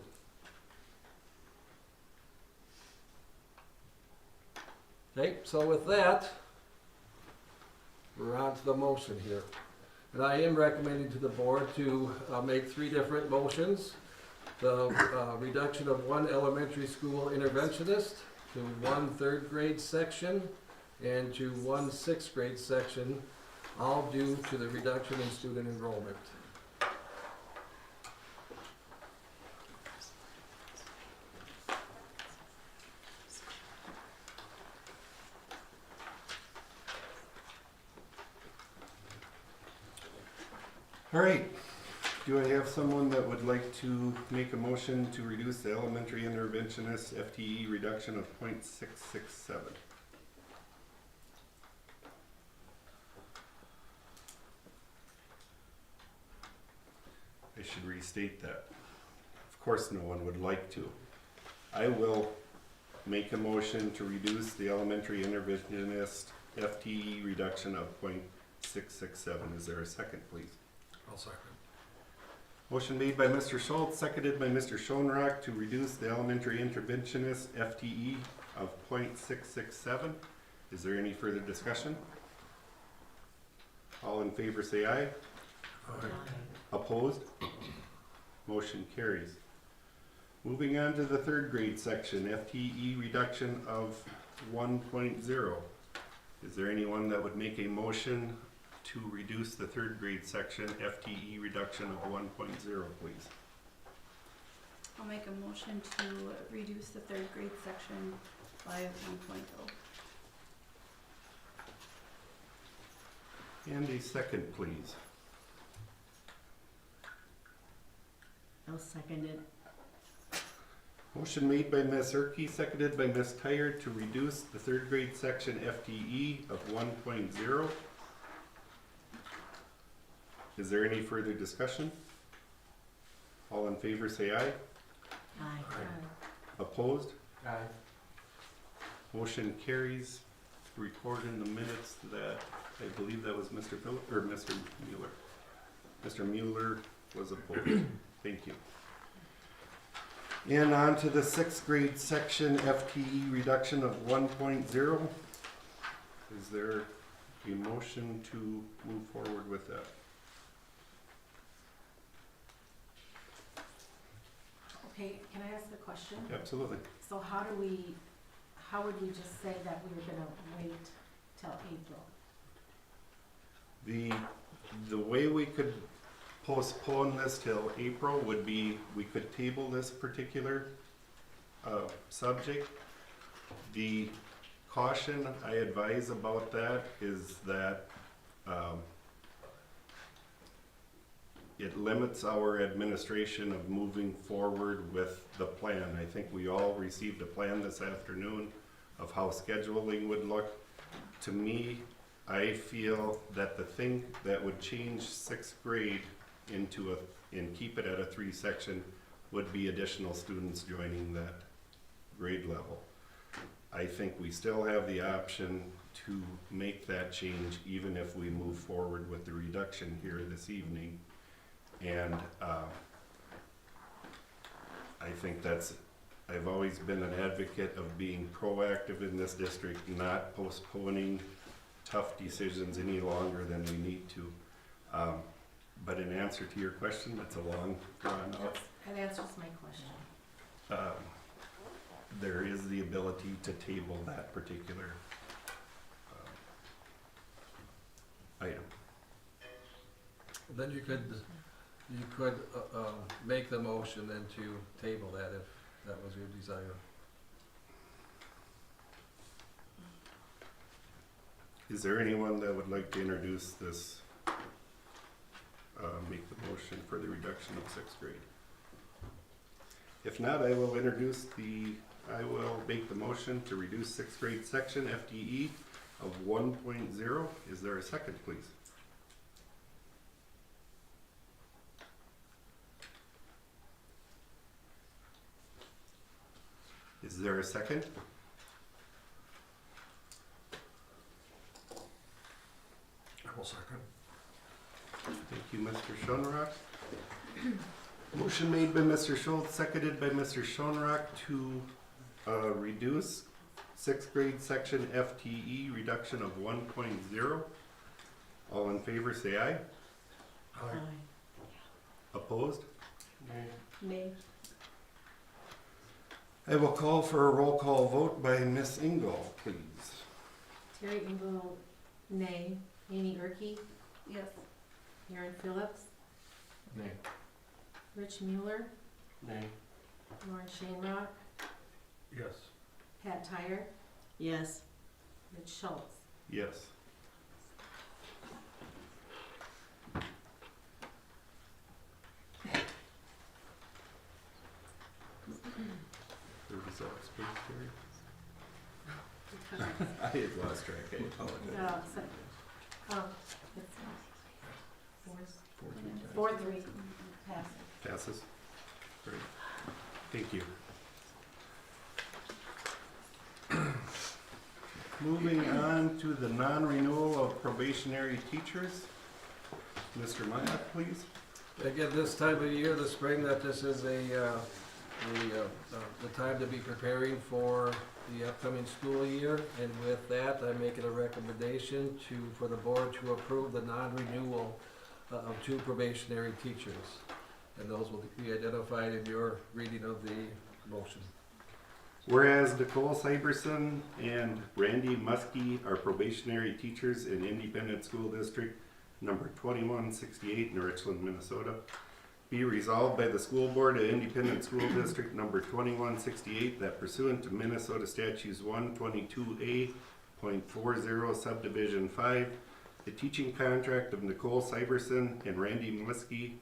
Okay, so with that, we're on to the motion here. And I am recommending to the board to make 3 different motions. The reduction of 1 elementary school interventionist to 1 3rd grade section and to 1 6th grade section, all due to the reduction in student enrollment. All right, do I have someone that would like to make a motion to reduce the elementary interventionist FTE reduction of .667? I should restate that. Of course, no one would like to. I will make a motion to reduce the elementary interventionist FTE reduction of .667. Is there a second, please? I'll second. Motion made by Mr. Schultz, seconded by Mr. Schoenrock to reduce the elementary interventionist FTE of .667. Is there any further discussion? All in favor say aye. Aye. Opposed? Motion carries. Moving on to the 3rd grade section, FTE reduction of 1.0. Is there anyone that would make a motion to reduce the 3rd grade section FTE reduction of 1.0, please? I'll make a motion to reduce the 3rd grade section by 1.0. And a second, please. I'll second it. Motion made by Ms. Erke, seconded by Ms. Tired to reduce the 3rd grade section FTE of 1.0. Is there any further discussion? All in favor say aye. Aye. Opposed? Aye. Motion carries. Record in the minutes that, I believe that was Mr. Phillip, or Mr. Mueller. Mr. Mueller was opposed. Thank you. And on to the 6th grade section, FTE reduction of 1.0. Is there a motion to move forward with that? Okay, can I ask a question? Absolutely. So how would we just say that we were gonna wait till April? The way we could postpone this till April would be, we could table this particular subject. The caution I advise about that is that it limits our administration of moving forward with the plan. I think we all received a plan this afternoon of how scheduling would look. To me, I feel that the thing that would change 6th grade into and keep it at a 3 section would be additional students joining that grade level. I think we still have the option to make that change even if we move forward with the reduction here this evening. And I think I've always been an advocate of being proactive in this district, not postponing tough decisions any longer than we need to. But in answer to your question, that's a long drawn out. That answers my question. There is the ability to table that particular item. Then you could make the motion then to table that if that was your desire. Is there anyone that would like to introduce this, make the motion for the reduction of 6th grade? If not, I will make the motion to reduce 6th grade section FTE of 1.0. Is there a second, please? Is there a second? I will second. Thank you, Mr. Schoenrock. Motion made by Mr. Schultz, seconded by Mr. Schoenrock to reduce 6th grade section FTE reduction of 1.0. All in favor say aye. Aye. Opposed? Nay. I will call for a roll call vote by Ms. Engel, please. Terry Engel, nay. Amy Erke, Yes. Aaron Phillips, Nay. Rich Mueller, Nay. Lauren Shanerock, Yes. Pat Tyre, Yes. Rich Schultz. Yes. The results, please, Terry. I had lost track, I apologize. It's 4-3 4-3, pass. passes. Great. Thank you. Moving on to the non-renewal of probationary teachers. Mr. Mayak, please. Again, this time of year, the spring, that this is the time to be preparing for the upcoming school year. And with that, I'm making a recommendation for the board to approve the non-renewal of 2 probationary teachers. And those will be identified in your reading of the motion. Whereas Nicole Syverson and Randy Muskie are probationary teachers in Independent School District number 2168 in Richland, Minnesota. Be resolved by the school board of Independent School District number 2168 that pursuant to Minnesota Statutes 122A.40 subdivision 5, the teaching contract of Nicole Syverson and Randy Muskie,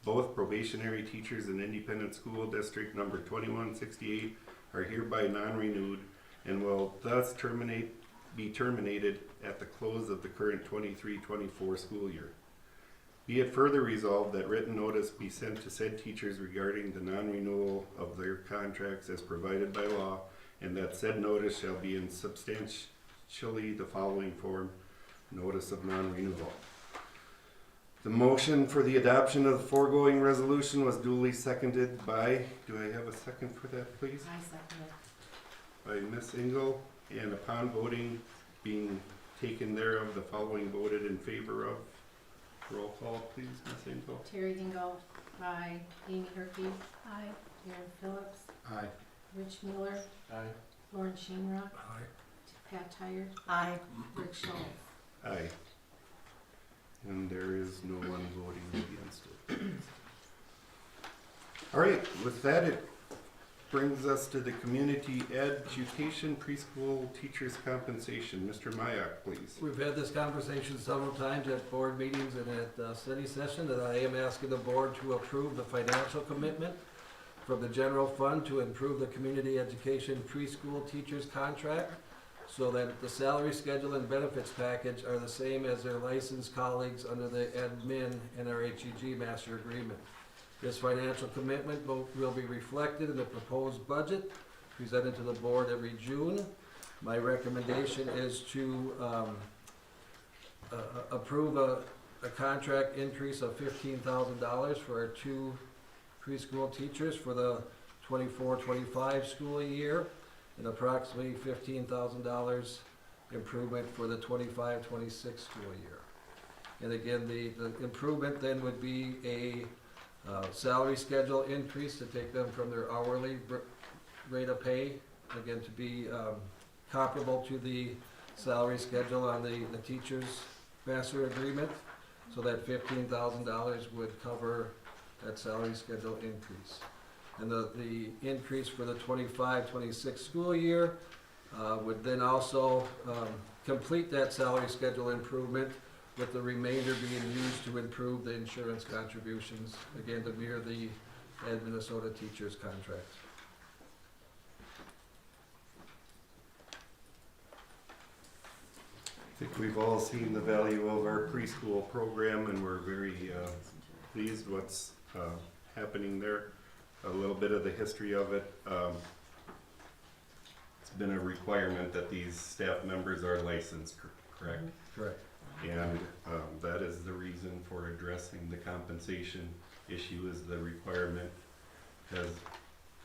both probationary teachers in Independent School District number 2168, are hereby non-renewed and will thus be terminated at the close of the current 23-24 school year. Be it further resolved that written notice be sent to said teachers regarding the non-renewal of their contracts as provided by law and that said notice shall be in substantially the following form, notice of non-renewal. The motion for the adoption of the foregoing resolution was duly seconded by, do I have a second for that, please? I second it. By Ms. Engel, and upon voting being taken thereof, the following voted in favor of. Roll call, please, Ms. Engel. Terry Engel, aye. Amy Herkey, Aye. Aaron Phillips, Aye. Rich Mueller, Aye. Lauren Shamrock, Pat Tyre, Aye. Rick Schultz. Aye. And there is no one voting against it. All right, with that, it brings us to the community education preschool teachers compensation. Mr. Mayak, please. We've had this conversation several times at board meetings and at study session, that I am asking the board to approve the financial commitment from the general fund to improve the community education preschool teachers contract, so that the salary schedule and benefits package are the same as their licensed colleagues under the admin NRHEG master agreement. This financial commitment will be reflected in the proposed budget presented to the board every June. My recommendation is to approve a contract increase of $15,000 for our 2 preschool teachers for the 24-25 school year, and approximately $15,000 improvement for the 25-26 school year. And again, the improvement then would be a salary schedule increase to take them from their hourly rate of pay, again, to be comparable to the salary schedule on the teacher's master agreement, so that $15,000 would cover that salary schedule increase. And the increase for the 25-26 school year would then also complete that salary schedule improvement, with the remainder being used to improve the insurance contributions, again, to mirror the Ed Minnesota teachers contract. I think we've all seen the value of our preschool program, and we're very pleased what's happening there. A little bit of the history of it. It's been a requirement that these staff members are licensed, correct? Correct. And that is the reason for addressing the compensation issue, is the requirement has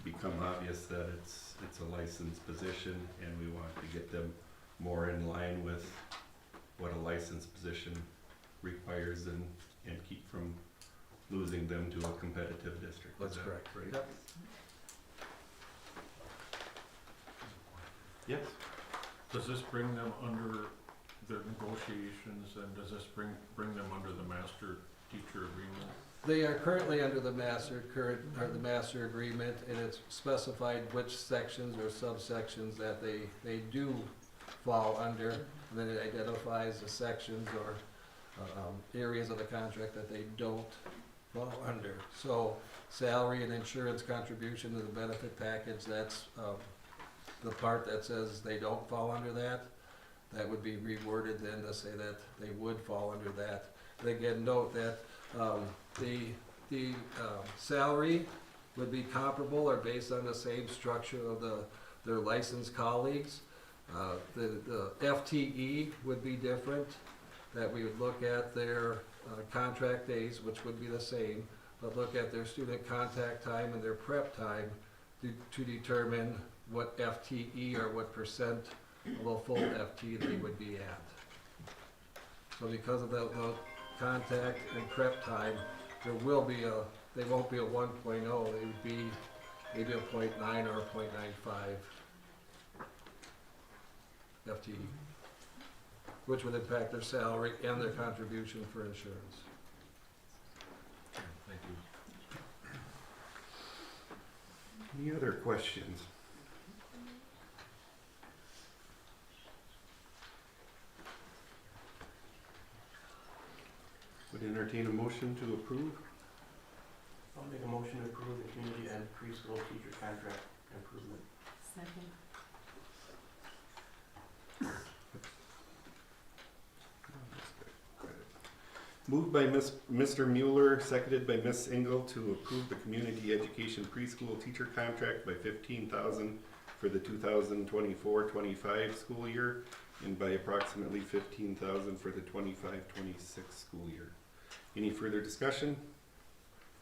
become obvious that it's a licensed position, and we want to get them more in line with what a licensed position requires, and keep from losing them to a competitive district. That's Is that correct. right? Yep. Yes. Does this bring them under the negotiations, and does this bring them under the master teacher agreement? They are currently under the master agreement, and it's specified which sections or subsections that they do fall under, and then it identifies the sections or areas of the contract that they don't fall under. So salary and insurance contribution to the benefit package, that's the part that says they don't fall under that. That would be reworded then to say that they would fall under that. And again, note that the salary would be comparable or based on the same structure of their licensed colleagues. The FTE would be different, that we would look at their contract days, which would be the same, but look at their student contact time and their prep time to determine what FTE or what percent of a full FT they would be at. So because of the contact and prep time, they won't be a 1.0, they would be maybe a 0.9 or a 0.95 FTE, which would impact their salary and their contribution for insurance. Thank you. Any other questions? Would entertain a motion to approve? I'll make a motion to approve the community ed preschool teacher contract improvement. Second. Moved by Mr. Mueller, seconded by Ms. Engel to approve the community education preschool teacher contract by $15,000 for the 2024-25 school year and by approximately $15,000 for the 25-26 school year. Any further discussion?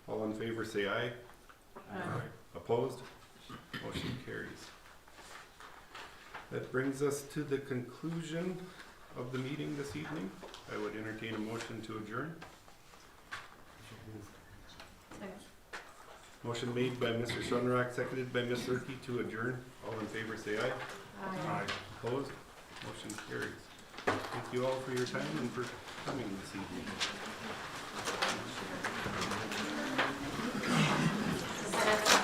All in favor say aye. Aye. Opposed? Motion carries. That brings us to the conclusion of the meeting this evening. I would entertain a motion to adjourn. Second. Motion made by Mr. Shunrock, seconded by Ms. Zerke to adjourn. All in favor say aye. Aye. Opposed? Motion carries. Thank you all for your time and for coming this evening. That's